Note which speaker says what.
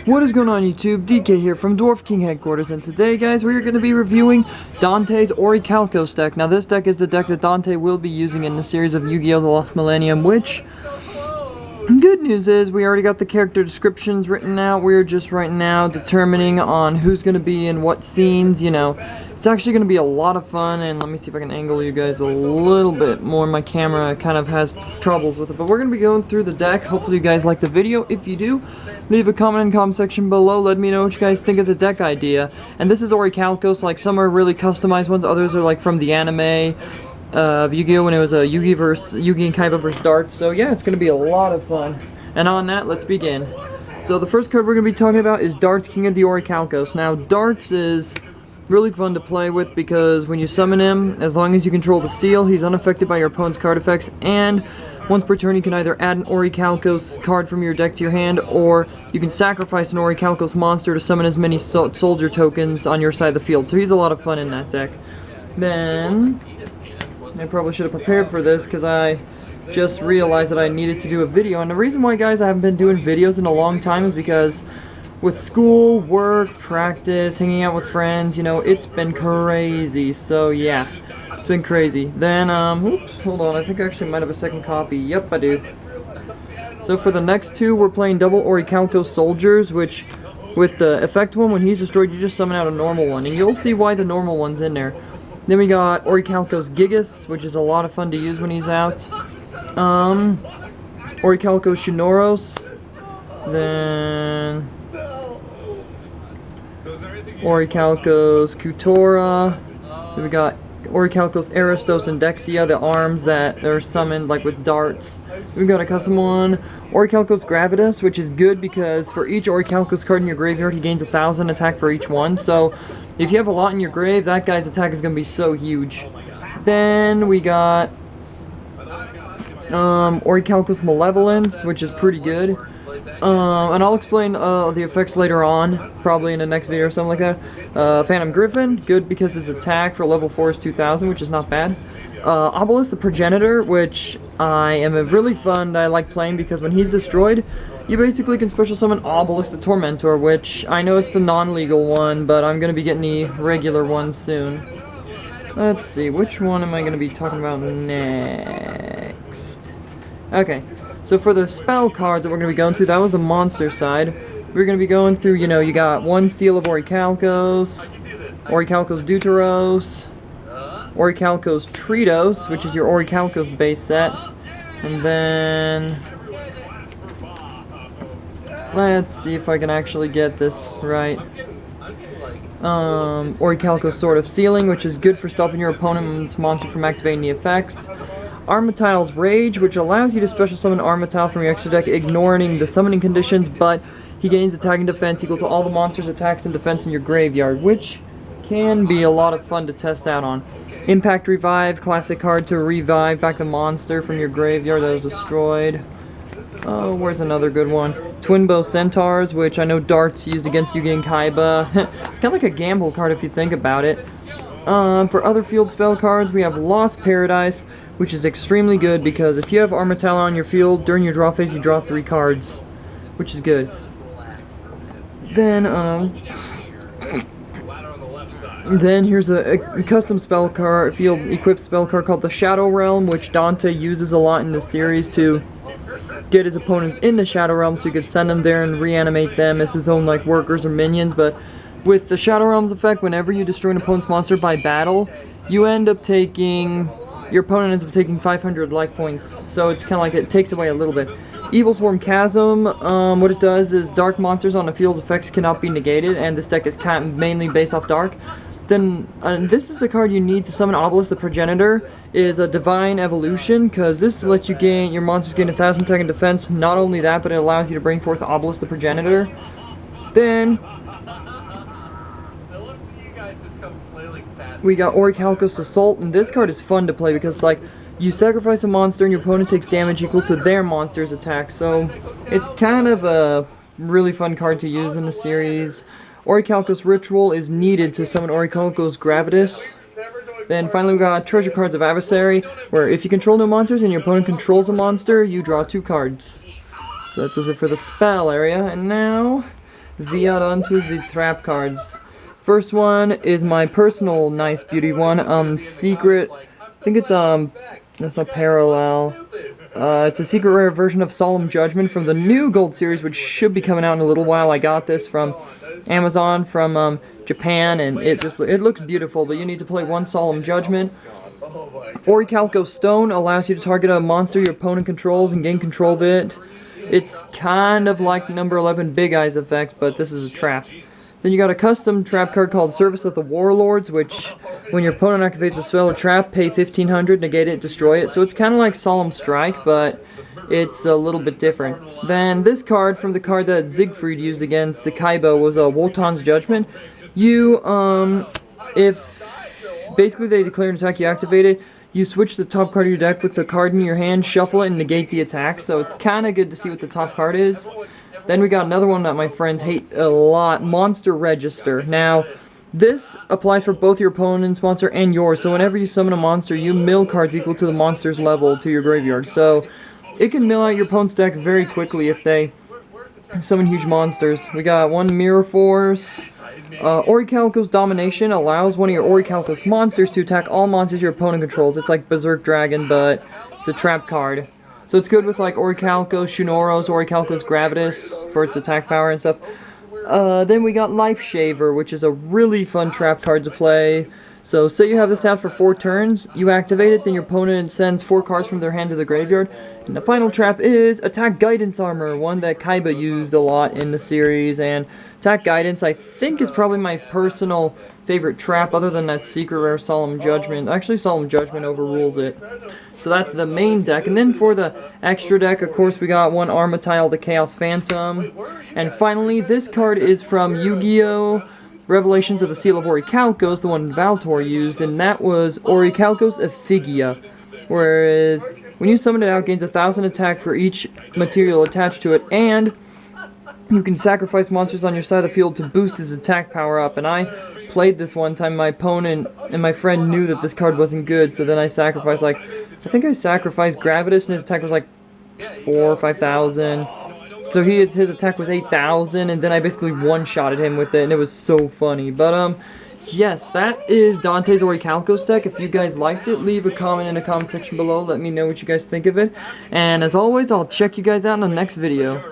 Speaker 1: What is going on YouTube? DK here from Dwarf King Headquarters, and today guys we are going to be reviewing Dante's Orichalcos deck. Now this deck is the deck that Dante will be using in the series of Yu-Gi-Oh! The Lost Millennium, which, good news is we already got the character descriptions written out. We're just right now determining on who's going to be in what scenes, you know. It's actually going to be a lot of fun, and let me see if I can angle you guys a little bit more. My camera kind of has troubles with it, but we're going to be going through the deck. Hopefully you guys like the video. If you do, leave a comment in the comment section below. Let me know what you guys think of the deck idea. And this is Orichalcos. Like, some are really customized ones, others are like from the anime of Yu-Gi-Oh! When it was a Yugi and Kaiba versus Darts. So yeah, it's going to be a lot of fun. And on that, let's begin. So the first card we're going to be talking about is Darts, King of the Orichalcos. Now, Darts is really fun to play with because when you summon him, as long as you control the seal, he's unaffected by your opponent's card effects, and once per turn you can either add an Orichalcos card from your deck to your hand, or you can sacrifice an Orichalcos monster to summon as many soldier tokens on your side of the field. So he's a lot of fun in that deck. Then, I probably should have prepared for this because I just realized that I needed to do a video, and the reason why, guys, I haven't been doing videos in a long time is because with school, work, practice, hanging out with friends, you know, it's been crazy. So yeah, it's been crazy. Then, oops, hold on, I think I actually might have a second copy. Yep, I do. So for the next two, we're playing double Orichalcos soldiers, which, with the effect one, when he's destroyed, you just summon out a normal one, and you'll see why the normal one's in there. Then we got Orichalcos Gigas, which is a lot of fun to use when he's out. Orichalcos Shinoros. Then Orichalcos Kutora. Then we got Orichalcos Aristos and Dexia, the arms that are summoned like with darts. We got a custom one, Orichalcos Gravitas, which is good because for each Orichalcos card in your graveyard, he gains 1,000 attack for each one. So if you have a lot in your grave, that guy's attack is going to be so huge. Then we got Orichalcos Malevolence, which is pretty good. And I'll explain the effects later on, probably in the next video or something like that. Phantom Griffin, good because his attack for level 4 is 2,000, which is not bad. Obelisk the Progenitor, which I am really fun that I like playing because when he's destroyed, you basically can special summon Obelisk the Tormentor, which I know it's the non-legal one, but I'm going to be getting the regular one soon. Let's see, which one am I going to be talking about next? Okay. So for the spell cards that we're going to be going through, that was the monster side. We're going to be going through, you know, you got one seal of Orichalcos, Orichalcos Deuteros, Orichalcos Tritos, which is your Orichalcos base set. And then, let's see if I can actually get this right. Orichalcos Sword of Sealing, which is good for stopping your opponent's monster from activating the effects. Armatile's Rage, which allows you to special summon Armatile from your extra deck, ignoring the summoning conditions, but he gains attack and defense equal to all the monsters' attacks and defense in your graveyard, which can be a lot of fun to test out on. Impact Revive, classic card to revive back the monster from your graveyard that was destroyed. Oh, where's another good one? Twin Bow Centaurs, which I know Darts used against Yugi and Kaiba. It's kind of like a gamble card if you think about it. For other field spell cards, we have Lost Paradise, which is extremely good because if you have Armatile on your field, during your draw phase you draw 3 cards, which is good. Then, here's a custom spell card, field equipped spell card called the Shadow Realm, which Dante uses a lot in the series to get his opponents in the Shadow Realm so you could send them there and reanimate them as his own like workers or minions. But with the Shadow Realm's effect, whenever you destroy an opponent's monster by battle, you end up taking, your opponent ends up taking 500 life points, so it's kind of like it takes away a little bit. Evil Swarm Chasm, what it does is dark monsters on the field's effects cannot be negated, and this deck is mainly based off dark. Then, this is the card you need to summon Obelisk the Progenitor, is a Divine Evolution, because this lets you gain, your monsters gain 1,000 attack and defense. Not only that, but it allows you to bring forth Obelisk the Progenitor. Then we got Orichalcos Assault, and this card is fun to play because, like, you sacrifice a monster and your opponent takes damage equal to their monster's attack, so it's kind of a really fun card to use in the series. Orichalcos Ritual is needed to summon Orichalcos Gravitas. Then finally we got Treasure Cards of Adversary, where if you control no monsters and your opponent controls a monster, you draw 2 cards. So that does it for the spell area, and now wir onto the trap cards. First one is my personal nice beauty one. Secret. I think it's There's no parallel. It's a secret rare version of Solemn Judgment from the new Gold Series, which should be coming out in a little while. I got this from Amazon from Japan, and it looks beautiful, but you need to play one Solemn Judgment. Orichalcos Stone allows you to target a monster your opponent controls and gain control of it. It's kind of like number 11 Big Eyes effect, but this is a trap. Then you got a custom trap card called Service of the Warlords, which, when your opponent activates a spell or trap, pay 1500, negate it, destroy it. So it's kind of like Solemn Strike, but it's a little bit different. Then this card from the card that Siegfried used against the Kaiba was a Wotan's Judgment. If basically they declare an attack, you activate it, you switch the top card of your deck with the card in your hand, shuffle it, and negate the attack. So it's kind of good to see what the top card is. Then we got another one that my friends hate a lot, Monster Register. Now, this applies for both your opponent's monster and yours, so whenever you summon a monster, you mill cards equal to the monster's level to your graveyard. So, it can mill out your opponent's deck very quickly if they summon huge monsters. We got one Mirror Force. Orichalcos Domination allows one of your Orichalcos monsters to attack all monsters your opponent controls. It's like Berserk Dragon, but it's a trap card. So it's good with like Orichalcos, Shunoros, Orichalcos Gravitas for its attack power and stuff. Then we got Life Shaver, which is a really fun trap card to play. So say you have this out for 4 turns, you activate it, then your opponent sends 4 cards from their hand to the graveyard. And the final trap is Attack Guidance Armor, one that Kaiba used a lot in the series. And Attack Guidance, I think, is probably my personal favorite trap, other than that secret rare Solemn Judgment. Actually, Solemn Judgment overrules it. So that's the main deck. And then for the extra deck, of course, we got one Armatile, the Chaos Phantom. And finally, this card is from Yu-Gi-Oh! Revelations of the Seal of Orichalcos, the one Valtor used, and that was Orichalcos Ephigia. Whereas, when you summon it out, it gains 1000 attack for each material attached to it, and you can sacrifice monsters on your side of the field to boost his attack power up. And I played this one time, my opponent and my friend knew that this card wasn't good, so then I sacrificed, like, I think I sacrificed Gravitas, and his attack was like 4,000 or 5,000. So his attack was 8,000, and then I basically one-shotted him with it, and it was so funny. But, yes, that is Dante's Orichalcos deck. If you guys liked it, leave a comment in the comment section below. Let me know what you guys think of it. And as always, I'll check you guys out in the next video.